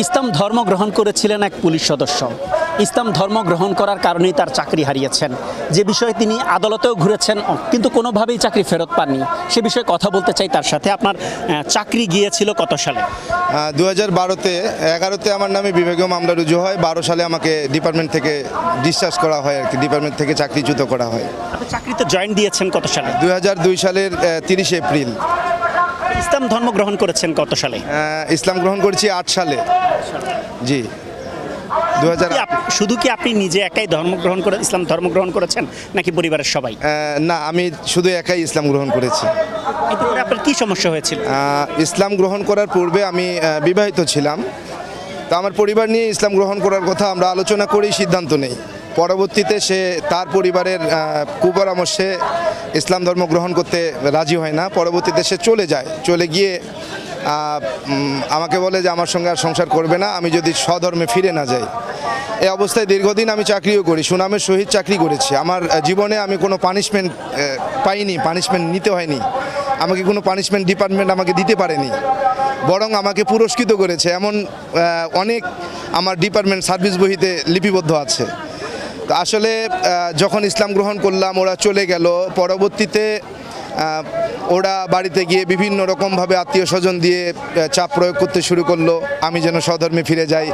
ইসলাম ধর্ম গ্রহণ করেছিলেন এক পুলিশ সদস্য। ইসলাম ধর্ম গ্রহণ করার কারণেই তার চাকরি হারিয়েছেন, যে বিষয়ে তিনি আদালতেও ঘুরেছেন কিন্তু কোনোভাবেই চাকরি ফেরত পাননি। সে বিষয়ে কথা বলতে চাই তার সাথে। আপনার চাকরি গিয়েছিল কত সালে? 2012-তে 11-তে আমার নামে বিভাগীয় মামলা রুজু হয়। 12 সালে আমাকে ডিপার্টমেন্ট থেকে ডিসচার্জ করা হয় আর কি, ডিপার্টমেন্ট থেকে চাকরিচ্যুত করা হয়। আপনি চাকরিতে জয়েন দিয়েছেন কত সালে? 2002 সালের 30 এপ্রিল। ইসলাম ধর্ম গ্রহণ করেছেন কত সালে? ইসলাম গ্রহণ করেছি 8 সালে। জি, 2000। শুধু কি আপনি নিজে একাই ইসলাম ধর্ম গ্রহণ করেছেন নাকি পরিবারের সবাই? না, আমি শুধু একাই ইসলাম গ্রহণ করেছি। এতে করে আপনার কি সমস্যা হয়েছিল? ইসলাম গ্রহণ করার পূর্বে আমি বিবাহিত ছিলাম। তো আমার পরিবার নিয়ে ইসলাম গ্রহণ করার কথা আমরা আলোচনা করেই সিদ্ধান্ত নেই। পরবর্তীতে সে তার পরিবারের কুপরামর্শে ইসলাম ধর্ম গ্রহণ করতে রাজি হয় না। পরবর্তীতে সে চলে গিয়ে আমাকে বলে যে আমার সঙ্গে আর সংসার করবে না আমি যদি স্বধর্মে ফিরে না যাই। এই অবস্থায় দীর্ঘদিন আমি চাকরিও করি, সুনামের সহিত চাকরি করেছি। আমার জীবনে আমি কোনো পানিশমেন্ট পাইনি, পানিশমেন্ট নিতে হয়নি, আমাকে কোনো পানিশমেন্ট ডিপার্টমেন্ট আমাকে দিতে পারেনি, বরং আমাকে পুরস্কৃত করেছে। এমন অনেক আমার ডিপার্টমেন্ট সার্ভিস বহিতে লিপিবদ্ধ আছে। তো আসলে যখন ইসলাম গ্রহণ করলাম ওরা চলে গেল। পরবর্তীতে ওরা বাড়িতে গিয়ে বিভিন্ন রকমভাবে আত্মীয় স্বজন দিয়ে চাপ প্রয়োগ করতে শুরু করলো আমি যেন স্বধর্মে ফিরে যাই।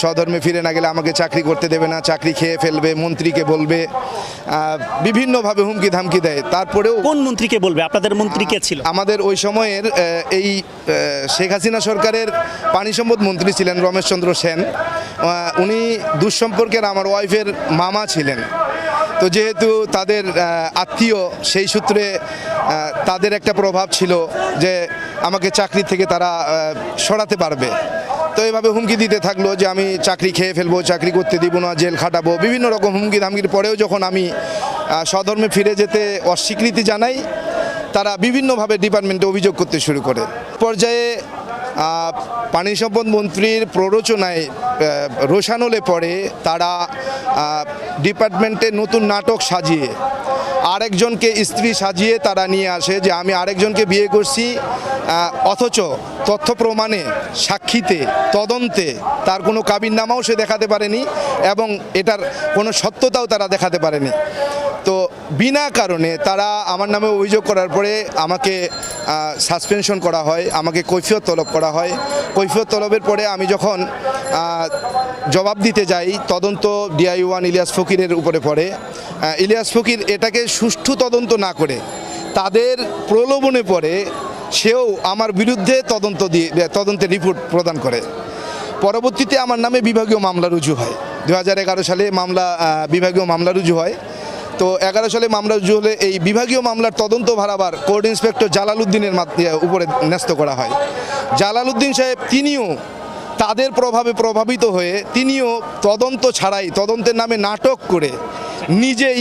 স্বধর্মে ফিরে না গেলে আমাকে চাকরি করতে দেবে না, চাকরি খেয়ে ফেলবে, মন্ত্রীকে বলবে, বিভিন্নভাবে হুমকি ধামকি দেয়। তারপরেও কোন মন্ত্রীকে বলবে? আপনাদের মন্ত্রী কে ছিল? আমাদের ওই সময়ের এই শেখ হাসিনা সরকারের পানি সম্পদ মন্ত্রী ছিলেন রমেশচন্দ্র সেন। উনি দুঃসম্পর্কের আমার ওয়াইফের মামা ছিলেন। তো যেহেতু তাদের আত্মীয়, সেই সূত্রে তাদের একটা প্রভাব ছিল যে আমাকে চাকরি থেকে তারা সরাতে পারবে। তো এইভাবে হুমকি দিতে থাকলো যে আমি চাকরি খেয়ে ফেলবো, চাকরি করতে দিব না, জেল খাটাবো, বিভিন্ন রকম হুমকি ধামকির পরেও যখন আমি স্বধর্মে ফিরে যেতে অস্বীকৃতি জানাই, তারা বিভিন্নভাবে ডিপার্টমেন্টে অভিযোগ করতে শুরু করে। পর্যায়ে পানি সম্পদ মন্ত্রীর প্ররোচনায় রোশানলে পড়ে তারা ডিপার্টমেন্টে নতুন নাটক সাজিয়ে আরেকজনকে স্ত্রী সাজিয়ে তারা নিয়ে আসে যে আমি আরেকজনকে বিয়ে করছি, অথচ তথ্য প্রমাণে, সাক্ষীতে, তদন্তে তার কোনো কাবিননামাও সে দেখাতে পারেনি এবং এটার কোনো সত্যতাও তারা দেখাতে পারেনি। তো বিনা কারণে তারা আমার নামে অভিযোগ করার পরে আমাকে সাসপেনশন করা হয়, আমাকে কৈফিয়ত তলব করা হয়। কৈফিয়ত তলবের পরে আমি যখন জবাব দিতে যাই, তদন্ত DI-1 ইলিয়াস ফকিরের উপরে পড়ে। ইলিয়াস ফকির এটাকে সুষ্ঠু তদন্ত না করে তাদের প্রলোভনে পড়ে সেও আমার বিরুদ্ধে তদন্তের রিপোর্ট প্রদান করে। পরবর্তীতে আমার নামে বিভাগীয় মামলা রুজু হয়। 2011 সালে বিভাগীয় মামলা রুজু হয়। তো 11 সালে মামলা রুজু হলে এই বিভাগীয় মামলার তদন্ত ভার আবার কোর্ট ইন্সপেক্টর জালালউদ্দিনের উপরে ন্যস্ত করা হয়। জালালউদ্দিন সাহেব তিনিও তাদের প্রভাবে প্রভাবিত হয়ে তিনিও তদন্ত ছাড়াই, তদন্তের নামে নাটক করে নিজেই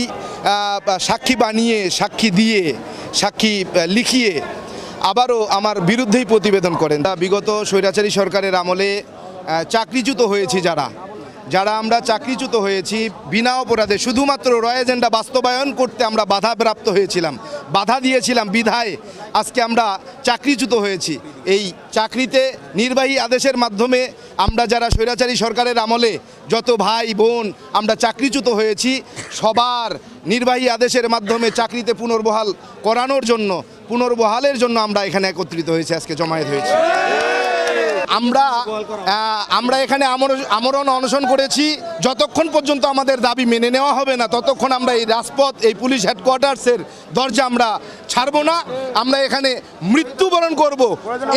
সাক্ষী বানিয়ে, সাক্ষী দিয়ে, সাক্ষী লিখিয়ে আবারও আমার বিরুদ্ধেই প্রতিবেদন করেন। বিগত স্বৈরাচারী সরকারের আমলে চাকরিচ্যুত হয়েছি যারা আমরা চাকরিচ্যুত হয়েছি বিনা অপরাধে, শুধুমাত্র র এজেন্ডা বাস্তবায়ন করতে আমরা বাধাপ্রাপ্ত হয়েছিলাম, বাধা দিয়েছিলাম বিধায় আজকে আমরা চাকরিচ্যুত হয়েছি। এই চাকরিতে নির্বাহী আদেশের মাধ্যমে আমরা যারা স্বৈরাচারী সরকারের আমলে যত ভাই বোন আমরা চাকরিচ্যুত হয়েছি, সবার নির্বাহী আদেশের মাধ্যমে চাকরিতে পুনর্বহালের জন্য আমরা এখানে একত্রিত হয়েছি, আজকে জমায়েত হয়েছি। আমরা এখানে আমরণ অনশন করেছি। যতক্ষণ পর্যন্ত আমাদের দাবি মেনে নেওয়া হবে না ততক্ষণ আমরা এই রাজপথ, এই পুলিশ হেডকোয়ার্টার্সের দরজা আমরা ছাড়বো না। আমরা এখানে মৃত্যুবরণ করব,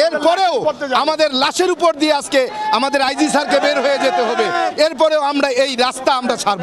এরপরেও আমাদের লাশের উপর দিয়ে আজকে আমাদের IG স্যারকে বের হয়ে যেতে হবে, এরপরেও আমরা এই রাস্তা আমরা ছাড়ব।